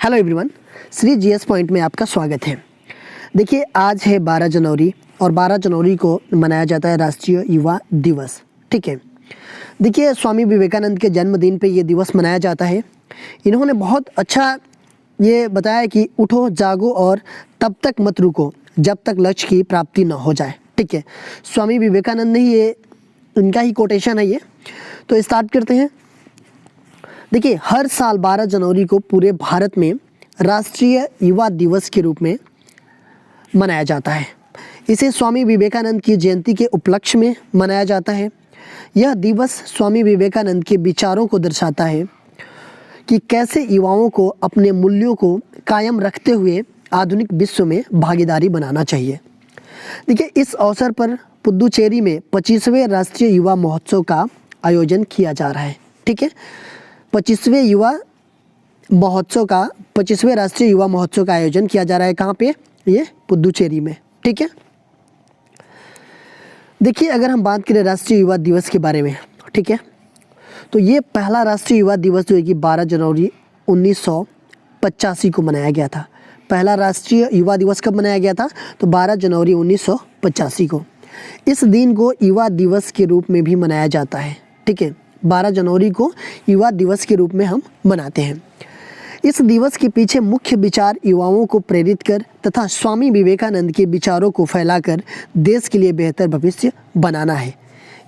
Hello everyone, Shri GS point में आपका स्वागत है। देखिए, आज है 12 जनवरी और 12 जनवरी को मनाया जाता है राष्ट्रीय युवा दिवस। ठीक है, देखिए स्वामी विवेकानंद के जन्मदिन पे ये दिवस मनाया जाता है। इन्होंने बहुत अच्छा ये बताया कि उठो जागो और तब तक मत रुको जब तक लक्ष्य की प्राप्ति न हो जाए। ठीक है, स्वामी विवेकानंद ने ये इनका ही कोटेशन है ये। तो स्टार्ट करते हैं। देखिए, हर साल 12 जनवरी को पूरे भारत में राष्ट्रीय युवा दिवस के रूप में मनाया जाता है। इसे स्वामी विवेकानंद की जयंती के उपलक्ष्य में मनाया जाता है। यह दिवस स्वामी विवेकानंद के विचारों को दर्शाता है कि कैसे युवाओं को अपने मूल्यों को कायम रखते हुए आधुनिक विश्व में भागीदारी बनाना चाहिए। देखिए, इस अवसर पर पुदुचेरी में 25वें राष्ट्रीय युवा महोत्सव का आयोजन किया जा रहा है। ठीक है, 25वें राष्ट्रीय युवा महोत्सव का आयोजन किया जा रहा है। कहाँ पे? ये पुदुचेरी में। ठीक है, देखिए अगर हम बात करें राष्ट्रीय युवा दिवस के बारे में, ठीक है, तो ये पहला राष्ट्रीय युवा दिवस जो है कि 12 जनवरी 1985 को मनाया गया था। पहला राष्ट्रीय युवा दिवस कब मनाया गया था? तो 12 जनवरी 1985 को। इस दिन को युवा दिवस के रूप में भी मनाया जाता है। ठीक है, 12 जनवरी को युवा दिवस के रूप में हम मनाते हैं। इस दिवस के पीछे मुख्य विचार युवाओं को प्रेरित कर तथा स्वामी विवेकानंद के विचारों को फैलाकर देश के लिए बेहतर भविष्य बनाना है।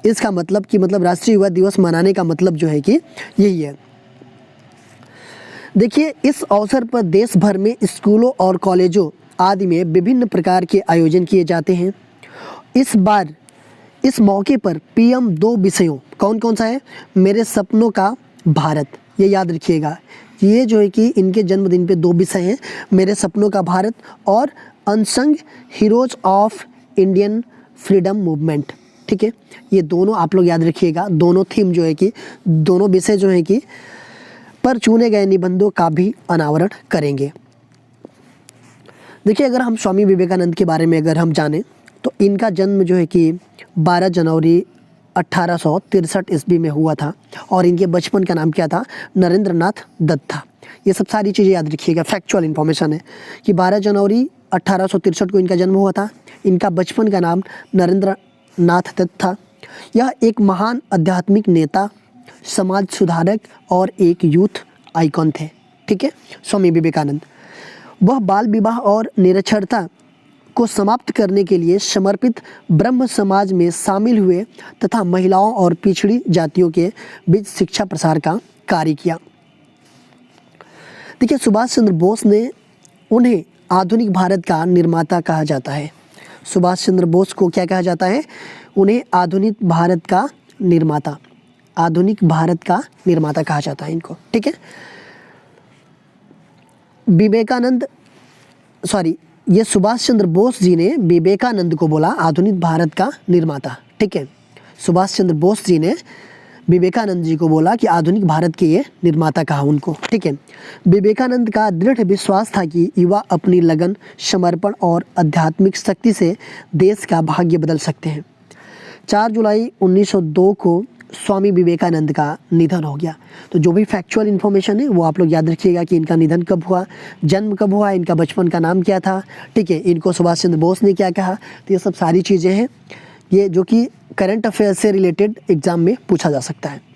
इसका मतलब कि राष्ट्रीय युवा दिवस मनाने का मतलब जो है कि यही है। देखिए, इस अवसर पर देश भर में स्कूलों और कॉलेजों आदि में विभिन्न प्रकार के आयोजन किए जाते हैं। इस बार इस मौके पर पीएम 2 विषयों कौन कौन सा है? मेरे सपनों का भारत, ये याद रखिएगा। ये जो है कि इनके जन्मदिन पे 2 विषय हैं, मेरे सपनों का भारत और unsung heroes of Indian freedom movement. ठीक है, ये दोनों आप लोग याद रखिएगा। दोनों थीम जो है कि दोनों विषय जो है कि पर चुने गए निबंधों का भी अनावरण करेंगे। देखिए, अगर हम स्वामी विवेकानंद के बारे में अगर हम जानें तो इनका जन्म जो है कि 12 जनवरी 1863 ईस्वी में हुआ था और इनके बचपन का नाम क्या था? नरेंद्र नाथ दत्त था। ये सब सारी चीज़ें याद रखिएगा, फैक्चुअल इन्फॉर्मेशन है कि 12 जनवरी 1863 को इनका जन्म हुआ था। इनका बचपन का नाम नरेंद्र नाथ दत्त था। यह एक महान आध्यात्मिक नेता, समाज सुधारक और एक यूथ आइकॉन थे। ठीक है, स्वामी विवेकानंद। वह बाल विवाह और निरक्षरता को समाप्त करने के लिए समर्पित ब्रह्म समाज में शामिल हुए तथा महिलाओं और पिछड़ी जातियों के बीच शिक्षा प्रसार का कार्य किया। देखिए, सुभाष चंद्र बोस ने उन्हें आधुनिक भारत का निर्माता कहा जाता है। सुभाष चंद्र बोस को क्या कहा जाता है? उन्हें आधुनिक भारत का निर्माता कहा जाता है इनको। ठीक है, ये सुभाष चंद्र बोस जी ने विवेकानंद को बोला आधुनिक भारत का निर्माता। ठीक है, सुभाष चंद्र बोस जी ने विवेकानंद जी को बोला कि आधुनिक भारत के ये निर्माता कहा उनको। ठीक है, विवेकानंद का दृढ़ विश्वास था कि युवा अपनी लगन, समर्पण और आध्यात्मिक शक्ति से देश का भाग्य बदल सकते हैं। 4 जुलाई 1902 को स्वामी विवेकानंद का निधन हो गया। तो जो भी फैक्चुअल इन्फॉर्मेशन है वो आप लोग याद रखिएगा कि इनका निधन कब हुआ, जन्म कब हुआ, इनका बचपन का नाम क्या था। ठीक है, इनको सुभाष चंद्र बोस ने क्या कहा। तो ये सब सारी चीज़ें हैं ये जो कि करंट अफेयर से रिलेटेड एग्जाम में पूछा जा सकता है।